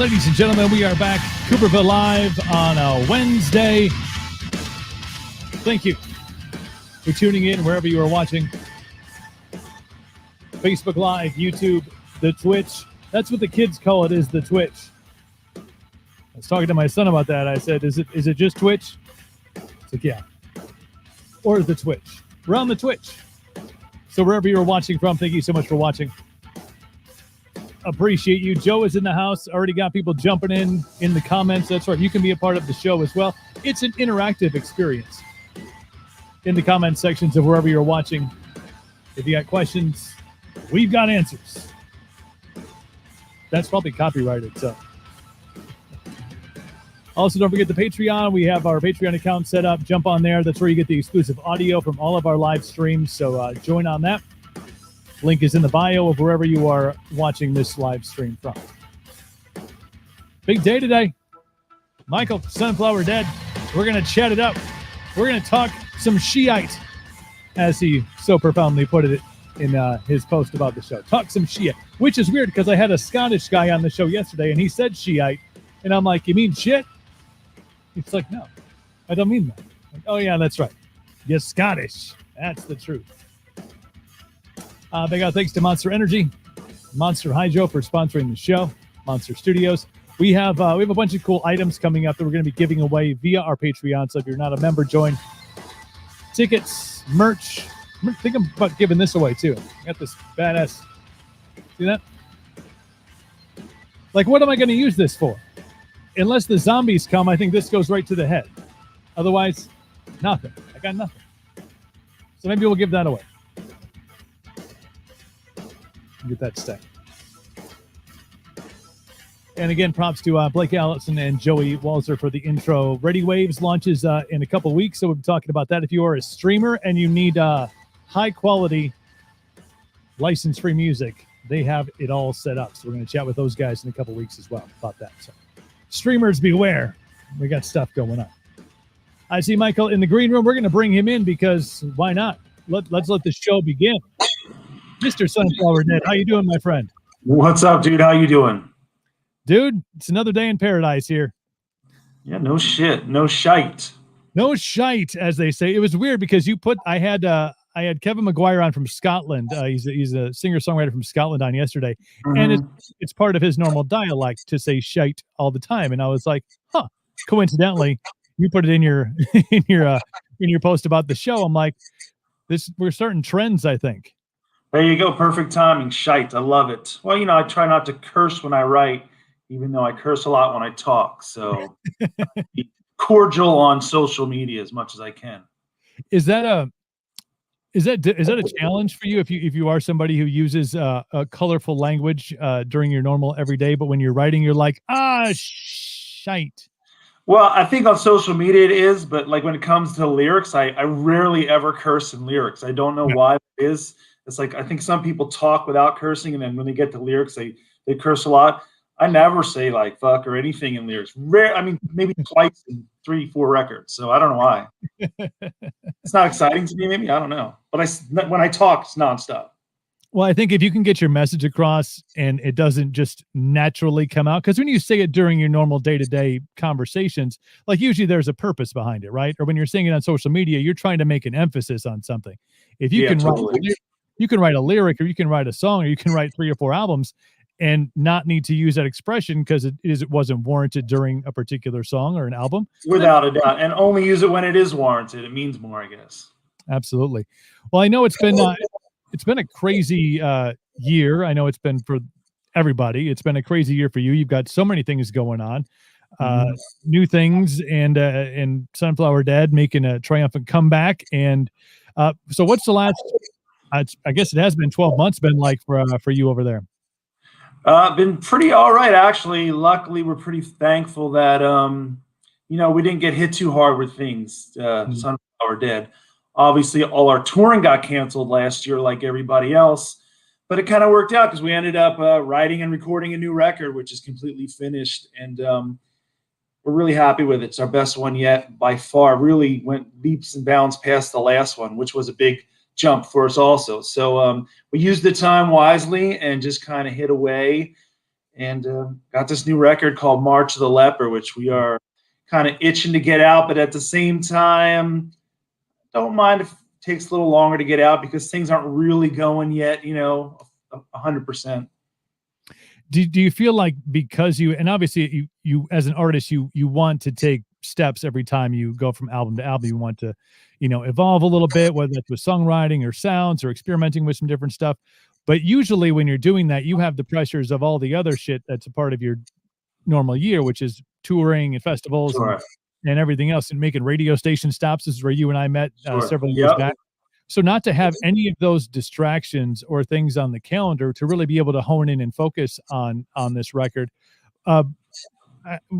Ladies and gentlemen, we are back. Cooperville Live on a Wednesday. Thank you for tuning in wherever you are watching. Facebook Live, YouTube, the Twitch. That's what the kids call it, is the Twitch. I was talking to my son about that. I said, is it just Twitch? It's like, yeah. Or the Twitch. We're on the Twitch. So wherever you're watching from, thank you so much for watching. Appreciate you. Joe is in the house. Already got people jumping in the comments. That's right. You can be a part of the show as well. It's an interactive experience in the comment sections of wherever you're watching. If you got questions, we've got answers. That's probably copyrighted. So, also, don't forget the Patreon. We have our Patreon account set up. Jump on there. That's where you get the exclusive audio from all of our live streams. So join on that. Link is in the bio of wherever you are watching this live stream from. Big day today. Michael, Sunflower Dead. We're going to chat it up. We're going to talk some Shiite, as he so profoundly put it in his post about the show. Talk some Shiite, which is weird because I had a Scottish guy on the show yesterday, and he said Shiite, and I'm like, you mean shit? He's like, no, I don't mean that. Like, oh, yeah, that's right. You're Scottish. That's the truth. Big thanks to Monster Energy, Monster Hydro for sponsoring the show, Monster Studios. We have a bunch of cool items coming up that we're going to be giving away via our Patreon. So if you're not a member, join. Tickets, merch. I'm thinking about giving this away too. I got this badass. See that? Like, what am I going to use this for? Unless the zombies come, I think this goes right to the head. Otherwise, nothing. I got nothing. So maybe we'll give that away. Get that stack. And again, props to Blake Allison and Joey Walzer for the intro. Ready Waves launches in a couple weeks, so we'll be talking about that. If you are a streamer and you need high-quality, license-free music, they have it all set up. So we're going to chat with those guys in a couple weeks as well about that. So streamers, beware. We got stuff going on. I see Michael in the green room. We're going to bring him in because why not? Let's let the show begin. Mr. Sunflower Dead, how you doing, my friend? What's up, dude? How you doing? Dude, it's another day in paradise here. Yeah, no shit. No shite. No shite, as they say. It was weird because I had Kevin McGuire on from Scotland. He's a singer-songwriter from Scotland on yesterday. Mm-hmm. And it's part of his normal dialect to say shite all the time. And I was like, huh, coincidentally, you put it in your in your post about the show. I'm like, we're starting trends, I think. There you go. Perfect timing. Shite. I love it. Well, I try not to curse when I write, even though I curse a lot when I talk. So be cordial on social media as much as I can. Is that a challenge for you if you are somebody who uses a colorful language during your normal everyday, but when you're writing, you're like, shite? Well, I think on social media it is, but like when it comes to lyrics, I rarely ever curse in lyrics. I don't know why it is. It's like I think some people talk without cursing, and then when they get to lyrics, they curse a lot. I never say like fuck or anything in lyrics. Rare. I mean, maybe twice in 3-4 records. So I don't know why. It's not exciting to me. Maybe I don't know. But when I talk, it's nonstop. Well, I think if you can get your message across and it doesn't just naturally come out, because when you say it during your normal day-to-day conversations, like usually there's a purpose behind it, right? Or when you're saying it on social media, you're trying to make an emphasis on something. If you you can write a lyric, or you can write a song, or you can write 3 or 4 albums and not need to use that expression because it wasn't warranted during a particular song or an album. Without a doubt. And only use it when it is warranted. It means more, I guess. Absolutely. Well, I know it's been a crazy year. I know it's been for everybody. It's been a crazy year for you. You've got so many things going on, new things, and Sunflower Dead making a triumphant comeback. And so what's the last, I guess it has been 12 months been like for you over there? Been pretty all right, actually. Luckily, we're pretty thankful that, we didn't get hit too hard with things, Sunflower Dead. Obviously, all our touring got canceled last year like everybody else, but it kind of worked out because we ended up writing and recording a new record, which is completely finished, and we're really happy with it. It's our best one yet by far. Really went leaps and bounds past the last one, which was a big jump for us also. So we used the time wisely and just kind of hit away and got this new record called March of the Leper, which we are kind of itching to get out, but at the same time, don't mind if it takes a little longer to get out because things aren't really going yet, 100%. Do you feel like because and obviously you as an artist, you want to take steps every time you go from album to album, you want to, evolve a little bit, whether that's with songwriting or sounds or experimenting with some different stuff. But usually when you're doing that, you have the pressures of all the other shit that's a part of your normal year, which is touring and festivals Sure. and everything else, and making radio station stops. This is where you and I met Sure. several years back. So not to have any of those distractions or things on the calendar to really be able to hone in and focus on this record.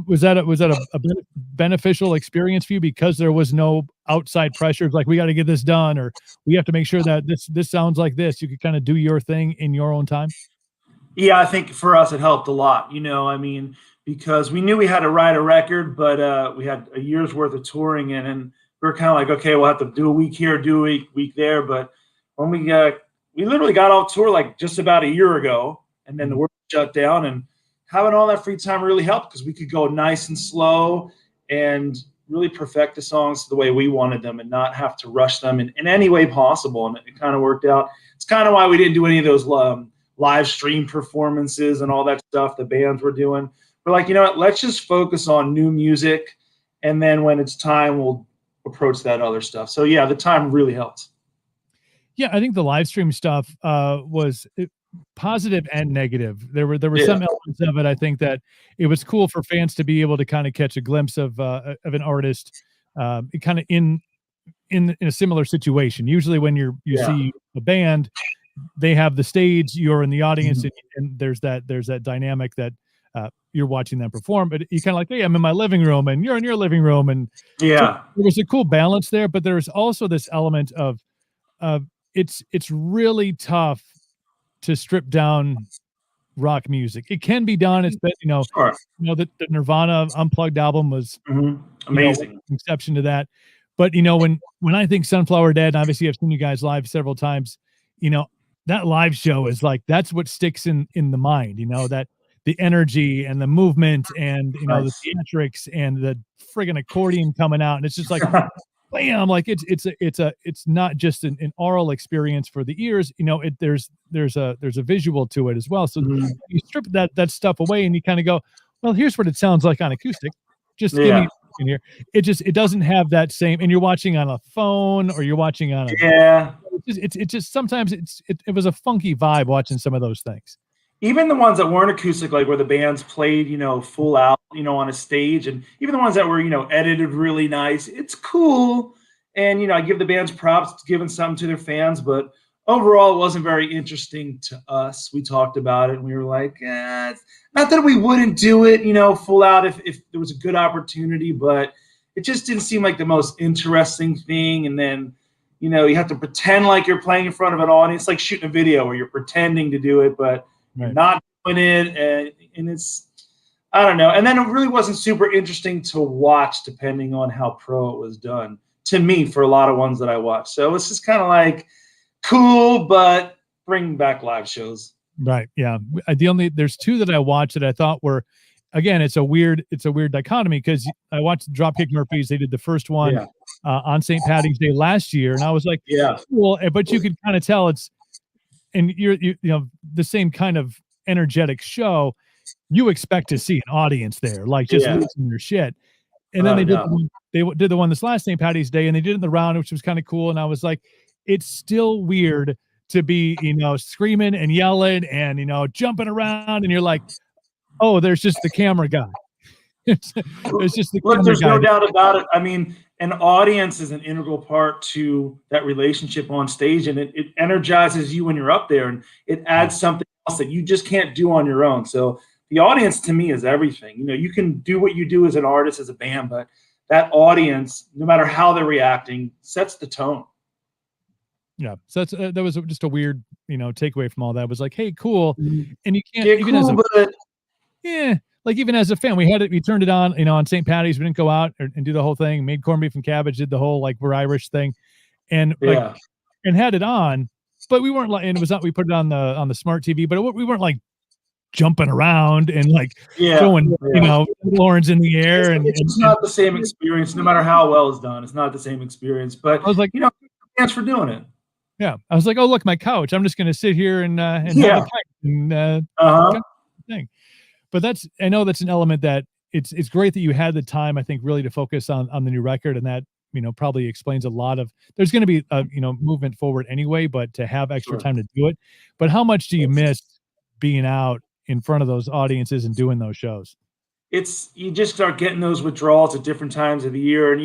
Was that a beneficial experience for you because there was no outside pressures like we got to get this done or we have to make sure that this sounds like this? You could kind of do your thing in your own time. Yeah, I think for us it helped a lot, because we knew we had to write a record, but we had a year's worth of touring in, and we were kind of like, okay, we'll have to do a week here, do a week there. But when we literally got off tour like just about a year ago, and then the world shut down, and having all that free time really helped because we could go nice and slow and really perfect the songs the way we wanted them and not have to rush them in any way possible. And it kind of worked out. It's kind of why we didn't do any of those live stream performances and all that stuff the bands were doing. We're like, you know what, let's just focus on new music. And then when it's time, we'll approach that other stuff. So yeah, the time really helped. Yeah, I think the live stream stuff was positive and negative. There were some elements of it. I think that it was cool for fans to be able to kind of catch a glimpse of an artist kind of in a similar situation. Usually when you see a band, they have the stage, you're in the audience, and there's that dynamic that you're watching them perform. But you kind of like, hey, I'm in my living room and you're in your living room. And so there was a cool balance there, but there's also this element of it's really tough to strip down rock music. It can be done. It's been, the Nirvana Unplugged album was amazing, exception to that. But when I think Sunflower Dead, and obviously I've seen you guys live several times, that live show is like, that's what sticks in the mind, that the energy and the movement and, the theatrics and the friggin' accordion coming out. And it's just like, bam, like it's not just an oral experience for the ears, there's a visual to it as well. So you strip that stuff away and you kind of go, well, here's what it sounds like on acoustic. Just give me in here. It doesn't have that same, and you're watching on a phone or you're watching on it just sometimes it was a funky vibe watching some of those things. Even the ones that weren't acoustic, like where the bands played, full out, on a stage, and even the ones that were, edited really nice, it's cool. And, I give the bands props, giving something to their fans, but overall it wasn't very interesting to us. We talked about it and we were like, not that we wouldn't do it, full out if there was a good opportunity, but it just didn't seem like the most interesting thing. And then, you have to pretend like you're playing in front of an audience, like shooting a video where you're pretending to do it, but not doing it. And it's, I don't know. And then it really wasn't super interesting to watch, depending on how pro it was done to me for a lot of ones that I watched. So it's just kind of like cool, but bring back live shows. Right. Yeah. There's two that I watched that I thought were, again, it's a weird dichotomy because I watched Dropkick Murphys. They did the first one on St. Patty's Day last year. And I was like, cool. But you could kind of tell and you're the same kind of energetic show. You expect to see an audience there, like just losing their shit. And then they did the one this last St. Patty's Day, and they did it in the round, which was kind of cool. And I was like, it's still weird to be, screaming and yelling and, jumping around. And you're like, oh, there's just the camera guy. It's just the camera there's guy. no doubt about it. I mean, an audience is an integral part to that relationship on stage, and it energizes you when you're up there, and it adds something else that you just can't do on your own. So the audience to me is everything. You can do what you do as an artist, as a band, but that audience, no matter how they're reacting, sets the tone. Yeah. So that was just a weird, takeaway from all that. It was like, hey, cool. And you can't even even as a fan, we turned it on, on St. Patty's. We didn't go out and do the whole thing, made corned beef and cabbage, did the whole like we're Irish thing, and and had it on, but we weren't like, and it was not, we put it on the smart TV, but we weren't like jumping around and like Yeah, throwing, yeah. horns in the air. It's just not the same experience, no matter how well it's done. It's not the same experience, but I was like, thanks for doing it. yeah, I was like, oh, look, my couch. I'm just going to sit here and have a Yeah. pint and Uh-huh. thing. But I know that's an element that it's great that you had the time, I think, really to focus on the new record, and that, probably explains a lot of, there's going to be movement forward anyway, but to have extra time to do it. But how much do you miss being out in front of those audiences and doing those shows? You just start getting those withdrawals at different times of the year, and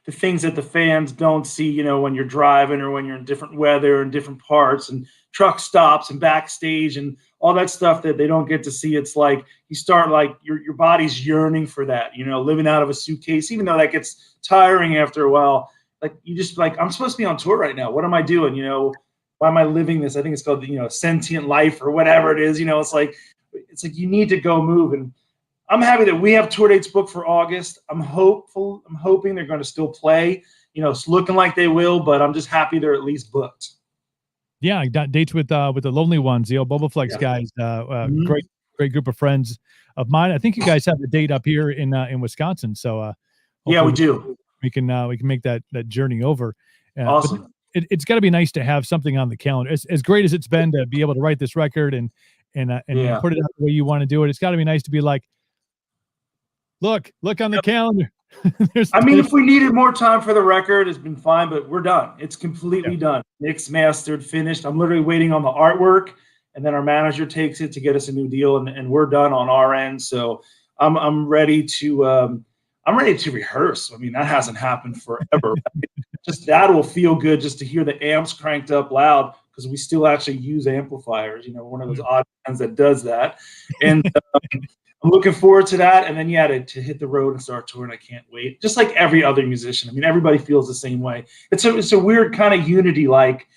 the things that the fans don't see, when you're driving or when you're in different weather and different parts and truck stops and backstage and all that stuff that they don't get to see. It's like you start like your body's yearning for that, living out of a suitcase, even though that gets tiring after a while. Like you just like, I'm supposed to be on tour right now. What am I doing? Why am I living this? I think it's called sentient life or whatever it is. It's like you need to go move. And I'm happy that we have tour dates booked for August. I'm hoping they're going to still play. It's looking like they will, but I'm just happy they're at least booked. Yeah, I got dates with the Lonely Ones, the old Bobaflex guys. Great group of friends of mine. I think you guys have a date up here in Wisconsin. So yeah, we do. We can make that journey over. Awesome. It's got to be nice to have something on the calendar. As great as it's been to be able to write this record and put it out the way you want to do it. It's got to be nice to be like, look on the calendar. If we needed more time for the record, it's been fine, but we're done. It's completely done. Mixed, mastered, finished. I'm literally waiting on the artwork, and then our manager takes it to get us a new deal, and we're done on our end. So I'm ready to rehearse. That hasn't happened forever. Just that will feel good just to hear the amps cranked up loud, because we still actually use amplifiers. One of those odd ones that does that, and I'm looking forward to that. And then, to hit the road and start touring, I can't wait. Just like every other musician. Everybody feels the same way. It's a weird kind of unity. Like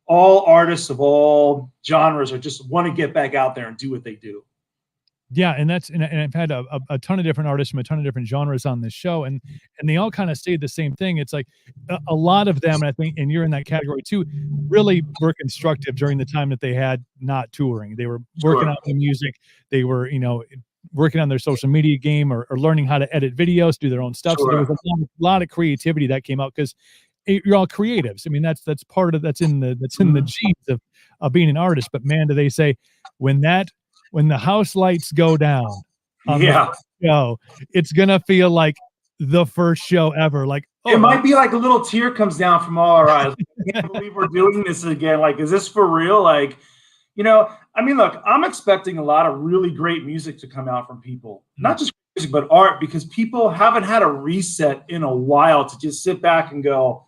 all artists of all genres are just want to get back out there and do what they do. Yeah, and I've had a ton of different artists from a ton of different genres on this show, and they all kind of say the same thing. It's like a lot of them, and I think, and you're in that category too, really were constructive during the time that they had not touring. They were working on the music. They were, working on their social media game or learning how to edit videos, do their own stuff. So there was a lot of creativity that came out, because you're all creatives. That's part of that's in the genes of being an artist. But man, do they say when the house lights go down on the show, it's gonna feel like the first show ever. Like it might be like a little tear comes down from all our eyes. I can't believe we're doing this again. Like, is this for real? Like, look, I'm expecting a lot of really great music to come out from people, not just music, but art, because people haven't had a reset in a while to just sit back and go,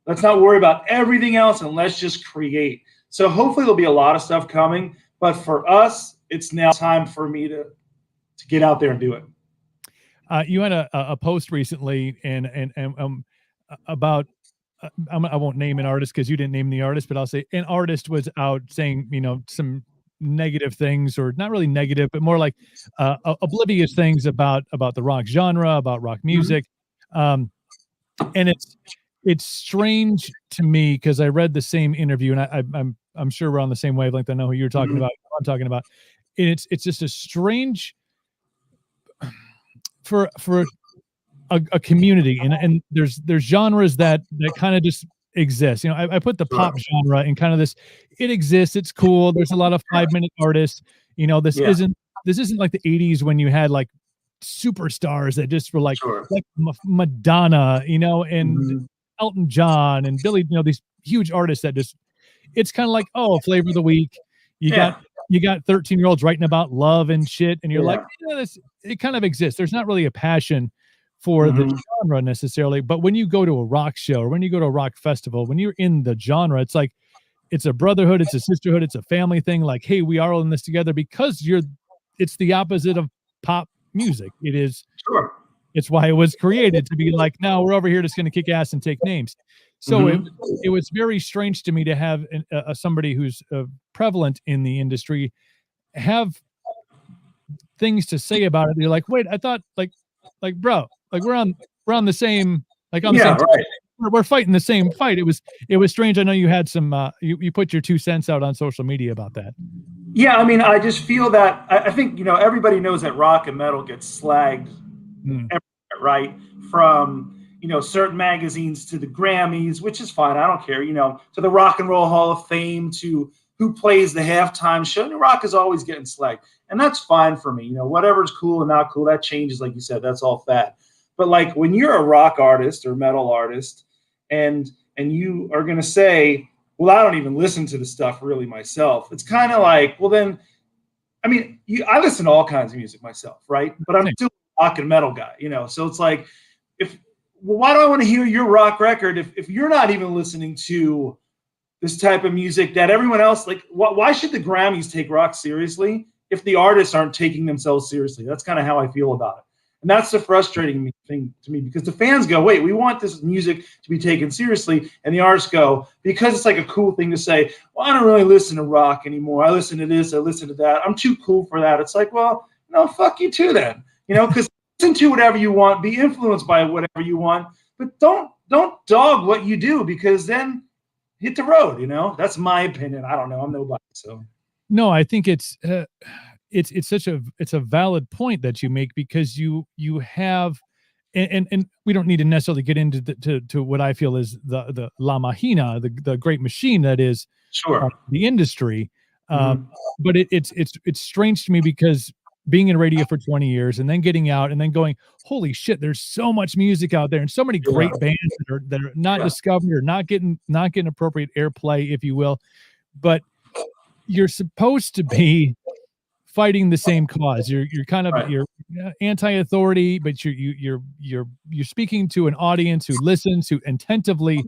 let's not worry about everything else and let's just create. So hopefully there'll be a lot of stuff coming, but for us, it's now time for me to get out there and do it. You had a post recently and about, I won't name an artist because you didn't name the artist, but I'll say an artist was out saying, some negative things, or not really negative, but more like oblivious things about the rock genre, about rock music. And it's strange to me, because I read the same interview, and I'm sure we're on the same wavelength. I know who you're talking about. I'm talking about. And it's just a strange for a community, and there's genres that kind of just exist. I put the pop genre in kind of this. It exists. It's cool. There's a lot of 5-minute artists. This isn't like the 80s when you had like superstars that just were like Madonna, and Elton John and Billy, these huge artists that just, it's kind of like, flavor of the week. You got 13-year-olds writing about love and shit, and you're like, it kind of exists. There's not really a passion for the genre necessarily, but when you go to a rock show or when you go to a rock festival, when you're in the genre, it's like, it's a brotherhood, it's a sisterhood, it's a family thing. Like, hey, we are all in this together, because it's the opposite of pop music. It is. It's why it was created, to be like, no, we're over here just going to kick ass and take names. So it was very strange to me to have somebody who's prevalent in the industry have things to say about it. You're like, wait, I thought like bro, like we're on the same, like on the same team. We're fighting the same fight. It was strange. I know you had some you put your 2 cents out on social media about that. Yeah, I mean, I just feel that I think everybody knows that rock and metal gets slagged everywhere, right? From certain magazines to the Grammys, which is fine. I don't care. To the Rock and Roll Hall of Fame, to who plays the halftime show. Rock is always getting slagged, and that's fine for me. Whatever's cool and not cool, that changes. Like you said, that's all fat. But like when you're a rock artist or metal artist, and you are gonna say, well, I don't even listen to the stuff really myself. It's kind of like, well, then, I mean, I listen to all kinds of music myself, right? But I'm still a rock and metal guy, So it's like, why do I want to hear your rock record if you're not even listening to this type of music that everyone else, like, why should the Grammys take rock seriously if the artists aren't taking themselves seriously? That's kind of how I feel about it. And that's the frustrating thing to me, because the fans go, wait, we want this music to be taken seriously. And the artists go, because it's like a cool thing to say, well, I don't really listen to rock anymore. I listen to this, I listen to that. I'm too cool for that. It's like, well, no, fuck you too then. Because listen to whatever you want, be influenced by whatever you want, but don't dog what you do, because then hit the road. That's my opinion. I don't know. I'm nobody. So no, I think it's a valid point that you make, because you have, and we don't need to necessarily get into to what I feel is the La Mahina, the great machine that is the industry. But it's strange to me, because being in radio for 20 years and then getting out and then going, holy shit, there's so much music out there and so many great bands that are not discovered or not getting appropriate airplay, if you will. But you're supposed to be fighting the same cause. You're kind of you're anti-authority, but you're speaking to an audience who listens, who attentively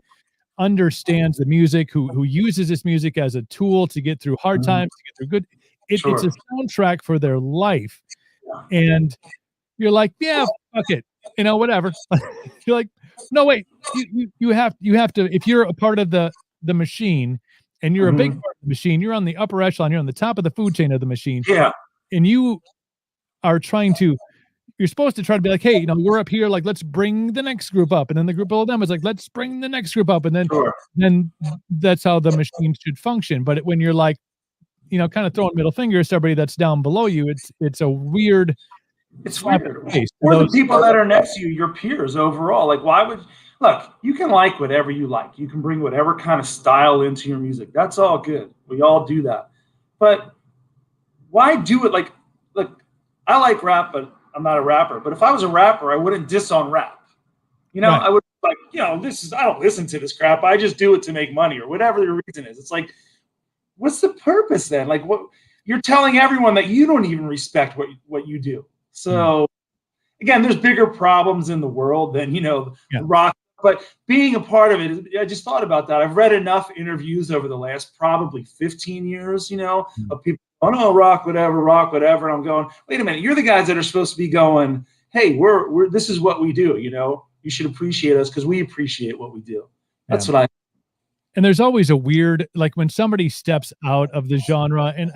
understands the music, who uses this music as a tool to get through hard times, to get through good. It's a soundtrack for their life, and you're like, yeah, fuck it, whatever. You're like, no, wait, you have to, if you're a part of the machine, and you're a big part of the machine, you're on the upper echelon, you're on the top of the food chain of the machine, and you are you're supposed to try to be like, hey, we're up here, like, let's bring the next group up, and then the group below them is like, let's bring the next group up, and then that's how the machine should function. But when you're like, kind of throwing middle fingers to everybody that's down below you, it's a weird. It's weird. Or the people that are next to you, your peers overall. Like, why would look? You can like whatever you like. You can bring whatever kind of style into your music. That's all good. We all do that. But why do it like? Look, I like rap, but I'm not a rapper. But if I was a rapper, I wouldn't diss on rap. I would like, I don't listen to this crap. I just do it to make money or whatever the reason is. It's like, what's the purpose then? Like, what you're telling everyone that you don't even respect what you do. So again, there's bigger problems in the world than, rock, but being a part of it, I just thought about that. I've read enough interviews over the last probably 15 years, of people, oh no, rock, whatever. And I'm going, wait a minute, you're the guys that are supposed to be going, hey, we're this is what we do. You should appreciate us because we appreciate what we do. That's what I. And there's always a weird, like when somebody steps out of the genre, and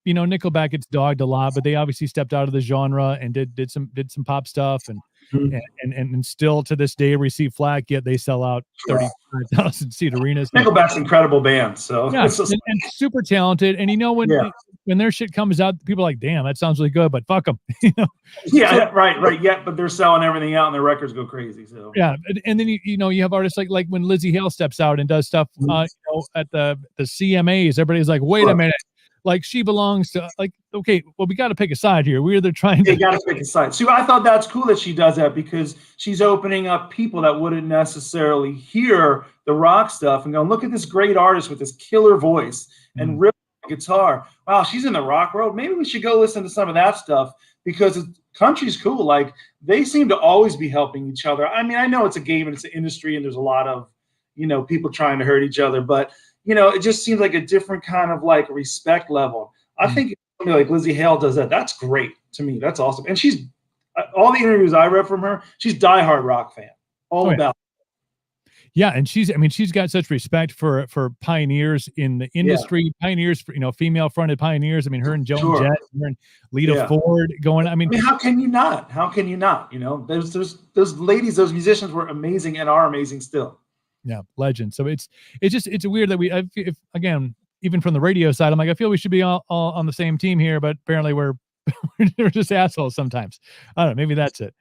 Nickelback gets dogged a lot, but they obviously stepped out of the genre and did some pop stuff, and still to this day receive flack, yet they sell out 35,000 seat arenas. Nickelback's an incredible band, so and super talented. And when their shit comes out, people are like, damn, that sounds really good, but fuck them. Right. Yeah, but they're selling everything out, and their records go crazy. So and then you have artists like when Lizzie Hale steps out and does stuff, at the CMAs. Everybody's like, wait a minute. Like, she belongs to, like, okay, well, we got to pick a side here. We're either trying to. You got to pick a side. So I thought that's cool that she does that, because she's opening up people that wouldn't necessarily hear the rock stuff and go, look at this great artist with this killer voice and real guitar. Wow, she's in the rock world. Maybe we should go listen to some of that stuff, because country's cool. Like, they seem to always be helping each other. I mean, I know it's a game and it's an industry and there's a lot of, people trying to hurt each other, but it just seems like a different kind of like respect level. I think somebody like Lizzie Hale does that. That's great to me. That's awesome. And she's, all the interviews I read from her, she's diehard rock fan. About. Yeah, and she's got such respect for pioneers in the industry, pioneers for, female fronted pioneers. I mean, her and Joan Jett, her and Lita Ford going. I mean, how can you not? Those ladies, those musicians were amazing and are amazing still. Yeah, legend. So it's weird that if again, even from the radio side, I'm like, I feel we should be all on the same team here, but apparently we're just assholes sometimes. I don't know, maybe that's it.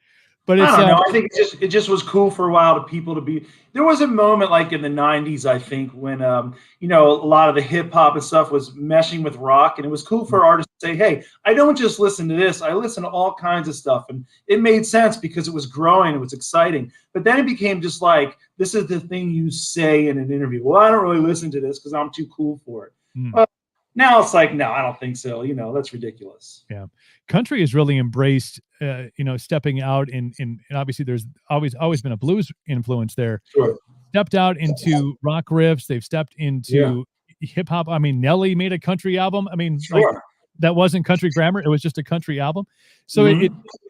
But it's, I don't know. I think it just was cool for a while to people to be. There was a moment like in the '90s, I think, when you know, a lot of the hip hop and stuff was meshing with rock, and it was cool for artists to say, "Hey, I don't just listen to this. I listen to all kinds of stuff," and it made sense because it was growing, it was exciting. But then it became just like, this is the thing you say in an interview. Well, I don't really listen to this because I'm too cool for it. Well, now it's like, no, I don't think so. You know, that's ridiculous. Yeah. Country has really embraced, you know, stepping out and obviously there's always been a blues influence there. Sure. Stepped out into rock riffs. They've stepped into hip hop. I mean, Nelly made a country album. I mean, like, that wasn't country grammar. It was just a country album. So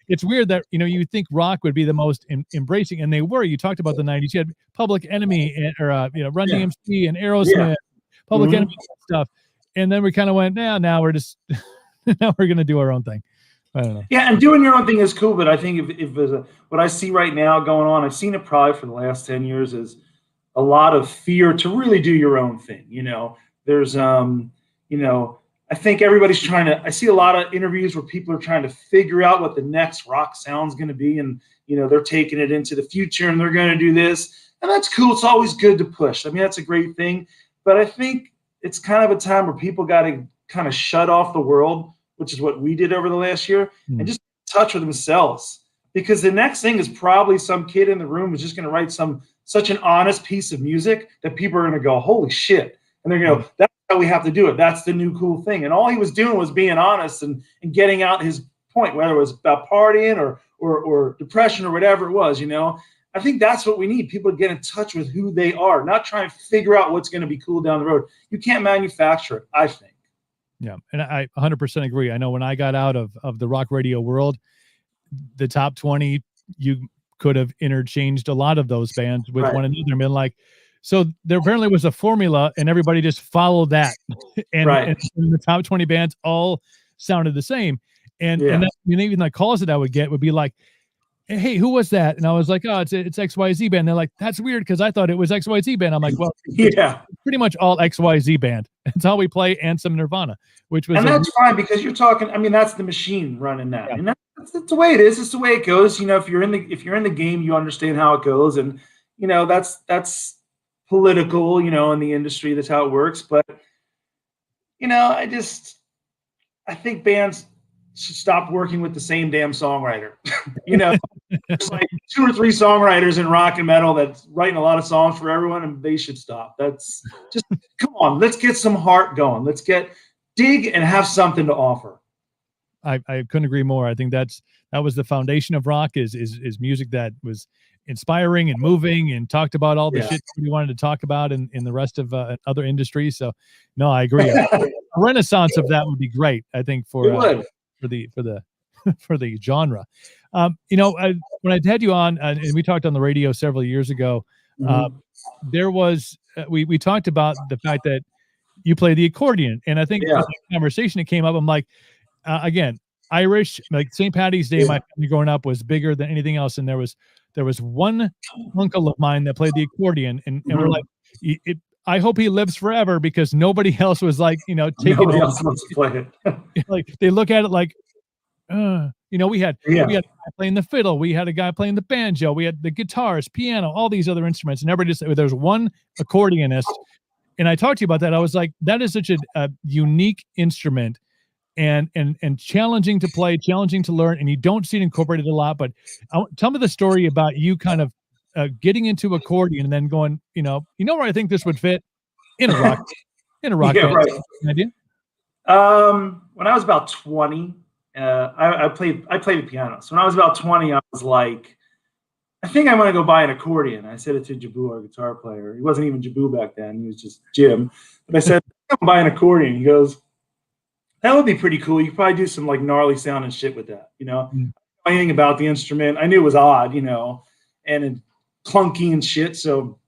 it's weird that, you know, you think rock would be the most embracing, and they were. You talked about the '90s. You had Public Enemy or you know, Run DMC and Aerosmith, Public Enemy stuff. And then we kind of went, now we're just now we're gonna do our own thing. I don't know. Yeah, and doing your own thing is cool, but I think if there's what I see right now going on, I've seen it probably for the last 10 years, is a lot of fear to really do your own thing. You know, there's you know, I think everybody's trying to. I see a lot of interviews where people are trying to figure out what the next rock sound's going to be, and you know, they're taking it into the future and they're going to do this, and that's cool. It's always good to push. I mean, that's a great thing, but I think it's kind of a time where people got to kind of shut off the world, which is what we did over the last year, and just touch with themselves. Because the next thing is probably some kid in the room who's just going to write such an honest piece of music that people are going to go, holy shit. And they're going to go, that's how we have to do it. That's the new cool thing. And all he was doing was being honest and getting out his point, whether it was about partying or depression or whatever it was, you know. I think that's what we need. People to get in touch with who they are, not try and figure out what's going to be cool down the road. You can't manufacture it, I think. Yeah, and I 100% agree. I know when I got out of the rock radio world, the top 20, you could have interchanged a lot of those bands with one another and been like, so there apparently was a formula and everybody just followed that. and the top 20 bands all sounded the same. And that, you know, even the calls that I would get would be like, hey, who was that? And I was like, oh, it's XYZ band. They're like, that's weird because I thought it was XYZ band. I'm like, well, pretty much all XYZ band. That's all we play, and some Nirvana, which was, and that's fine because you're talking. I mean, that's the machine running that, and that's the way it is. It's the way it goes. You know, if you're in the game, you understand how it goes, and you know that's political. You know, in the industry, that's how it works. But you know, I think bands should stop working with the same damn songwriter. You know, there's like 2 or 3 songwriters in rock and metal that's writing a lot of songs for everyone, and they should stop. That's just, come on, let's get some heart going. Let's dig and have something to offer. I couldn't agree more. I think that was the foundation of rock is music that was inspiring and moving and talked about all the shit we wanted to talk about in the rest of other industries. So no, I agree. A renaissance of that would be great. I think for the genre. You know, when I had you on, and we talked on the radio several years ago, there was we talked about the fact that you play the accordion, and I think the conversation that came up, I'm like, again, Irish, like St. Paddy's Day, my family growing up was bigger than anything else, and there was one uncle of mine that played the accordion, and we're like, I hope he lives forever because nobody else was like, you know, taking nobody else wants to play it. Like they look at it like, you know, we had a guy playing the fiddle, we had a guy playing the banjo, we had the guitars, piano, all these other instruments, and everybody just, there's one accordionist. And I talked to you about that. I was like, that is such a unique instrument and challenging to play, challenging to learn, and you don't see it incorporated a lot. But tell me the story about you kind of getting into accordion and then going, you know where I think this would fit in a rock band. Right. Idea? When I was about 20, I played the piano. So when I was about 20, I was like, I think I'm going to go buy an accordion. I said it to Jabu, our guitar player. He wasn't even Jabu back then. He was just Jim. But I said, I'm going to buy an accordion. He goes, that would be pretty cool. You could probably do some like gnarly sound and shit with that, you know? I didn't know anything about the instrument. I knew it was odd, you know, and clunky and shit. So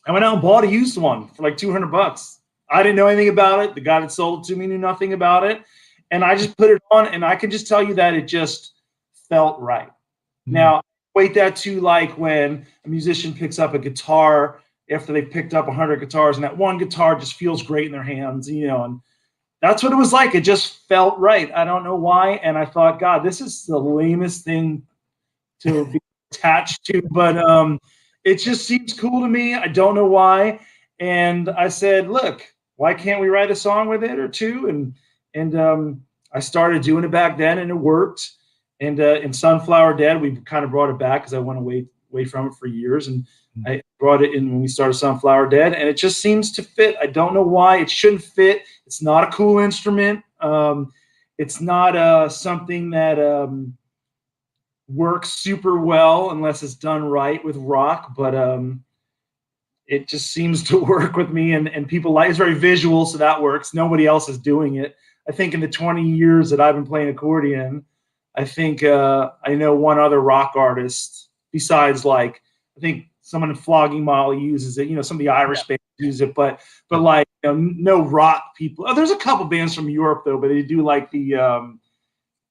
I went out and bought a used one for like $200. I didn't know anything about it. The guy that sold it to me knew nothing about it. And I just put it on, and I can just tell you that it just felt right. Now, equate that to like when a musician picks up a guitar after they've picked up 100 guitars, and that one guitar just feels great in their hands, and that's what it was like. It just felt right. I don't know why. And I thought, God, this is the lamest thing to be attached to, but it just seems cool to me. I don't know why. And I said, look, why can't we write a song with it or two? And I started doing it back then, and it worked. And in Sunflower Dead, we kind of brought it back because I went away from it for years. And I brought it in when we started Sunflower Dead, and it just seems to fit. I don't know why. It shouldn't fit. It's not a cool instrument. It's not something that works super well unless it's done right with rock, but it just seems to work with me, and people like it's very visual, so that works. Nobody else is doing it. I think in the 20 years that I've been playing accordion, I think I know one other rock artist besides, like, I think someone in Flogging Molly uses it. Some of the Irish bands use it, but like, no rock people. Oh, there's a couple bands from Europe though, but they do like the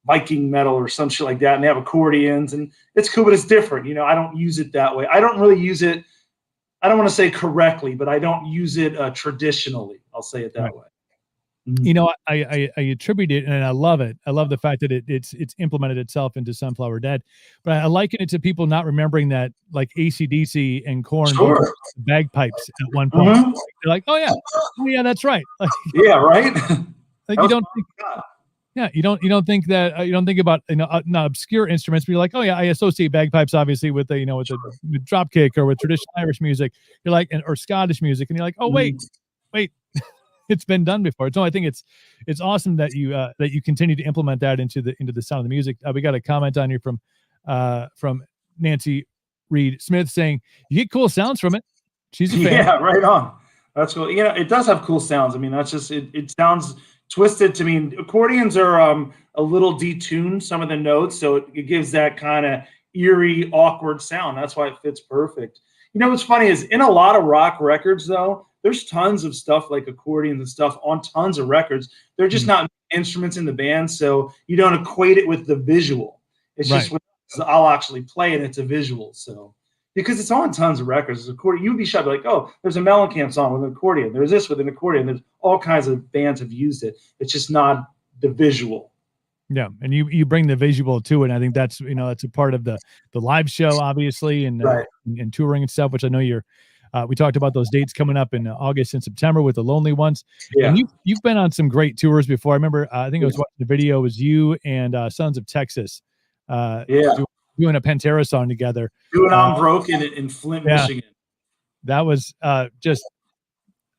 Viking metal or some shit like that, and they have accordions, and it's cool, but it's different. I don't use it that way. I don't really use it. I don't want to say correctly, but I don't use it traditionally. I'll say it that way. I attribute it, and I love it. I love the fact that it's implemented itself into Sunflower Dead, but I liken it to people not remembering that, like AC/DC and Korn bagpipes at one point. Mm-hmm. They're like, oh yeah, that's right. Like, yeah, right. Like you don't think, you don't think that you don't think about not obscure instruments, but you're like, oh yeah, I associate bagpipes obviously with with dropkick or with traditional Irish music. You're like, or Scottish music, and you're like, oh wait. It's been done before. So I think it's awesome that you continue to implement that into the sound of the music. We got a comment on here from Nancy Reed Smith saying you get cool sounds from it. She's a fan. Yeah, right on. That's cool. It does have cool sounds. I mean, that's just it sounds twisted to me. Accordions are a little detuned, some of the notes, so it gives that kind of eerie, awkward sound. That's why it fits perfect. What's funny is in a lot of rock records though, there's tons of stuff like accordions and stuff on tons of records. They're just not instruments in the band, so you don't equate it with the visual. It's just what I'll actually play, and it's a visual. So because it's on tons of records, accordion, you'd be shocked, like, oh, there's a Mellencamp song with an accordion. There's this with an accordion. There's all kinds of bands have used it. It's just not the visual. Yeah, and you bring the visual to it. And I think that's that's a part of the live show, obviously, and touring and stuff. Which I know you're. We talked about those dates coming up in August and September with the Lonely Ones. Yeah. And you've been on some great tours before. I remember, I think I was watching the video. It was you and Sons of Texas doing a Pantera song together. Doing Unbroken in Flint, Michigan. That was just,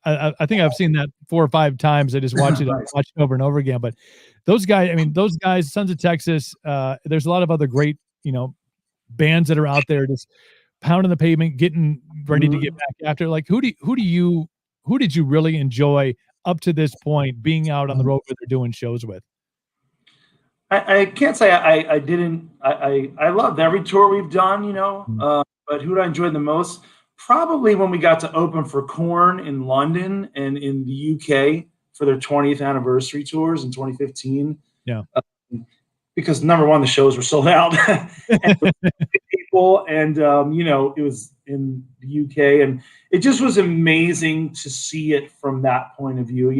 I think I've seen that 4 or 5 times. I just watch it over and over again. But those guys, Sons of Texas, there's a lot of other great, bands that are out there just pounding the pavement, getting ready to get back after. Like, who did you really enjoy up to this point being out on the road where they're doing shows with? I can't say I didn't. I loved every tour we've done, but who did I enjoy the most? Probably when we got to open for Korn in London and in the UK for their 20th anniversary tours in 2015. Yeah. Because number one, the shows were sold out. And it was in the UK, and it just was amazing to see it from that point of view,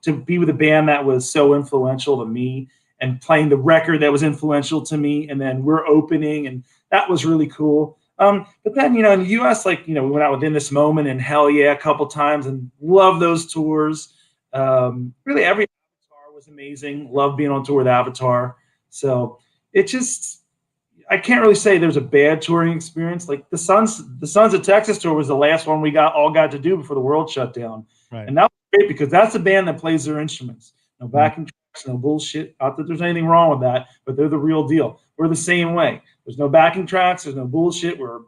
to be with a band that was so influential to me and playing the record that was influential to me, and then we're opening, and that was really cool. But then, in the US, we went out with In This Moment and Hell Yeah a couple times, and love those tours. Really every Avatar was amazing. Love being on tour with Avatar. So it just, I can't really say there's a bad touring experience. Like the Sons of Texas tour was the last one we all got to do before the world shut down. Right. And that was great because that's a band that plays their instruments. No backing tracks, no bullshit. Not that there's anything wrong with that, but they're the real deal. We're the same way. There's no backing tracks. There's no bullshit. We're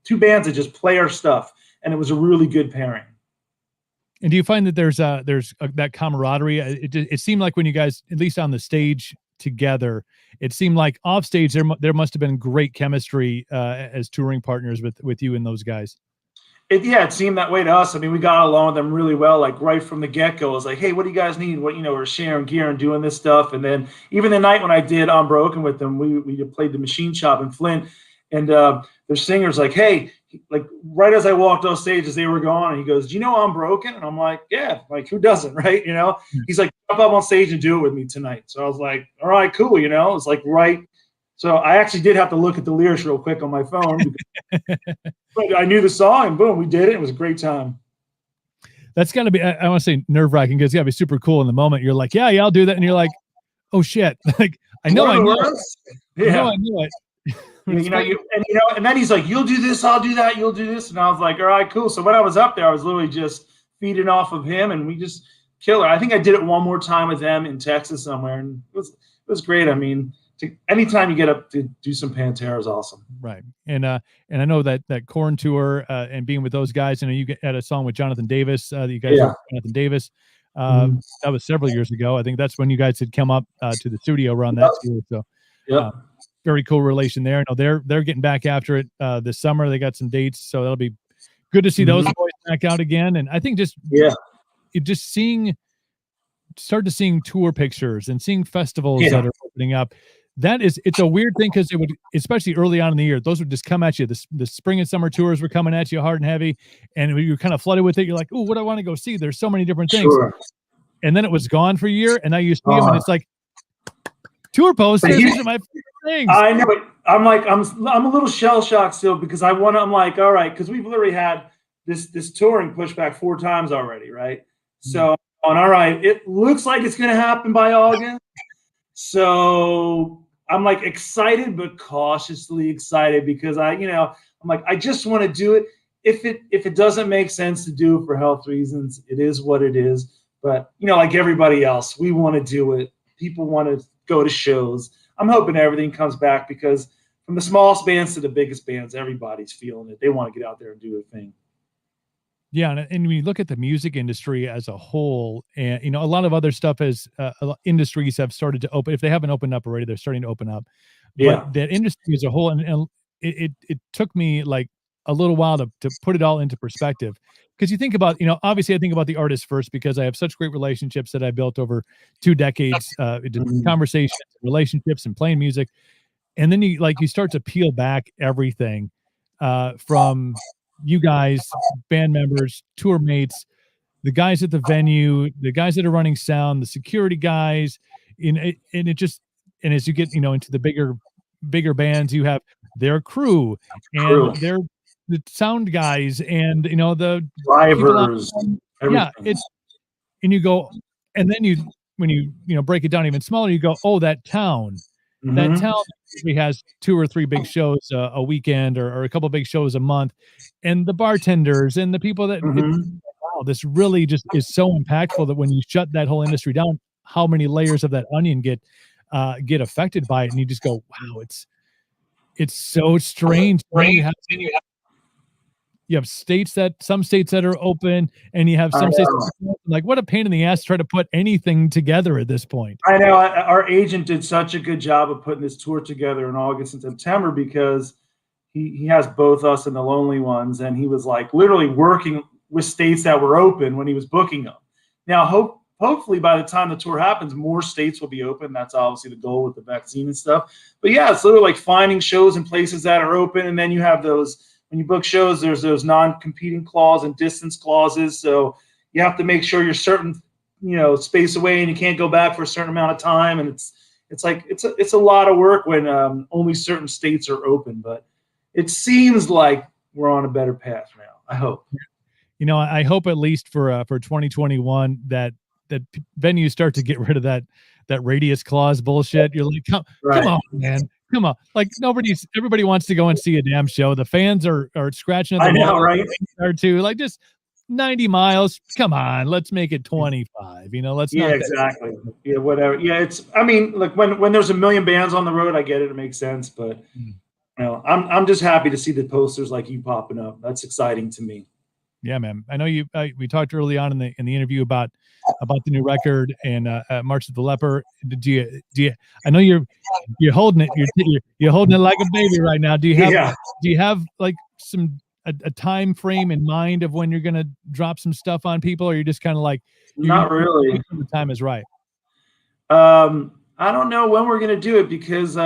2 bands that just play our stuff. And it was a really good pairing. And do you find that there's that camaraderie? It seemed like when you guys, at least on the stage together, it seemed like off stage there must have been great chemistry as touring partners with you and those guys. It seemed that way to us. I mean, we got along with them really well. Like right from the get-go, I was like, hey, what do you guys need? We're sharing gear and doing this stuff. And then even the night when I did Unbroken with them, we played the Machine Shop in Flint, and their singer's like, hey, like right as I walked off stage, as they were gone, and he goes, "Do you know I'm broken?" And I'm like, "Yeah, like who doesn't, right?" He's like, "Jump up on stage and do it with me tonight." So I was like, "All right, cool." It's like right. So I actually did have to look at the lyrics real quick on my phone, but I knew the song, and boom, we did it. It was a great time. That's got to be, I want to say nerve-wracking, because it's got to be super cool in the moment. You're like, yeah, I'll do that. And you're like, oh shit. Like, I know it. Yeah. I know it. And then he's like, "You'll do this, I'll do that, you'll do this." And I was like, "All right, cool." So when I was up there, I was literally just feeding off of him, and we just killer. I think I did it one more time with them in Texas somewhere, and it was great. I mean, anytime you get up to do some Pantera is awesome. Right. And I know that Korn tour and being with those guys, you had a song with Jonathan Davis, that you guys wrote Jonathan Davis. That was several years ago. I think that's when you guys had come up to the studio around that tour. So very cool relation there. I know they're getting back after it this summer. They got some dates, so that'll be good to see those boys back out again. And I think just start to seeing tour pictures and seeing festivals that are opening up. It's a weird thing, because it would, especially early on in the year, those would just come at you. The spring and summer tours were coming at you hard and heavy, and you're kind of flooded with it. You're like, "Oh, what do I want to go see?" There's so many different things. Sure. And then it was gone for a year, and now you see them, and it's like tour posters. These are my favorite things. I know it. I'm a little shell shocked still, because I'm like, all right, because we've literally had this touring pushed back 4 times already, right? So all right, it looks like it's going to happen by August. So I'm like excited, but cautiously excited, because I'm like, I just want to do it. If it doesn't make sense to do it for health reasons, it is what it is. But like everybody else, we want to do it. People want to go to shows. I'm hoping everything comes back, because from the smallest bands to the biggest bands, everybody's feeling it. They want to get out there and do their thing. Yeah, and when you look at the music industry as a whole, and a lot of other stuff, as industries have started to open. If they haven't opened up already, they're starting to open up. But that industry as a whole, and it took me like a little while to put it all into perspective, because you think about, obviously I think about the artist first, because I have such great relationships that I built over 2 decades, conversations, relationships, and playing music, and then you start to peel back everything from you guys, band members, tour mates, the guys at the venue, the guys that are running sound, the security guys, and as you get into the bigger bands, you have their crew and their the sound guys, and the drivers. And you go, and then when you break it down even smaller, you go, oh, that town. That town usually has 2 or 3 big shows a weekend, or a couple of big shows a month, and the bartenders and the people that wow, this really just is so impactful, that when you shut that whole industry down, how many layers of that onion get affected by it, and you just go, wow, it's so strange. You have some states that are open, and you have some states like, what a pain in the ass to try to put anything together at this point. I know our agent did such a good job of putting this tour together in August and September, because he has both us and the Lonely Ones, and he was like literally working with states that were open when he was booking them. Now, hopefully by the time the tour happens, more states will be open. That's obviously the goal with the vaccine and stuff. But yeah, it's literally like finding shows in places that are open, and then you have those. When you book shows, there's those non-competing clause and distance clauses. So you have to make sure you're certain, space away, and you can't go back for a certain amount of time. And it's a lot of work when only certain states are open. But it seems like we're on a better path now. I hope. I hope at least for 2021 that venues start to get rid of that radius clause bullshit. You're like, come on, man. Come on. Like everybody wants to go and see a damn show. The fans are scratching at the wall, right? Or two, like just 90 miles. Come on, let's make it 25. Let's not. Exactly. Yeah, whatever. Yeah, like when there's a million bands on the road, I get it. It makes sense. But I'm just happy to see the posters like you popping up. That's exciting to me. Yeah, man. I know we talked early on in the interview about the new record and March of the Leper. Do you? I know you're holding it. You're holding it like a baby right now. Do you have like a time frame in mind of when you're gonna drop some stuff on people, or you're just kind of like not really? The time is right. I don't know when we're gonna do it, because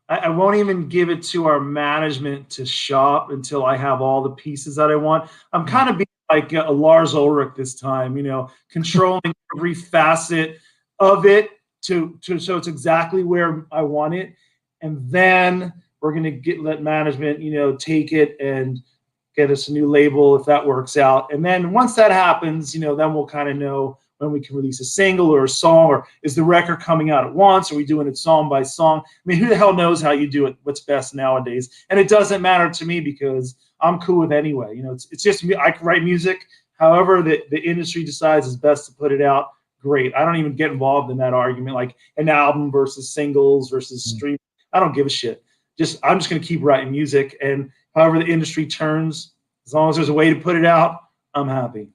I won't even give it to our management to shop until I have all the pieces that I want. I'm kind of being like a Lars Ulrich this time, controlling every facet of it to so it's exactly where I want it. And then we're going to let management, take it and get us a new label if that works out. And then once that happens, then we'll kind of know when we can release a single or a song, or is the record coming out at once? Are we doing it song by song? I mean, who the hell knows how you do it, what's best nowadays? And it doesn't matter to me because I'm cool with it anyway. It's just me. I can write music. However, the industry decides is best to put it out. Great. I don't even get involved in that argument, like an album versus singles versus stream. I don't give a shit. I'm just going to keep writing music, and however the industry turns, as long as there's a way to put it out, I'm happy.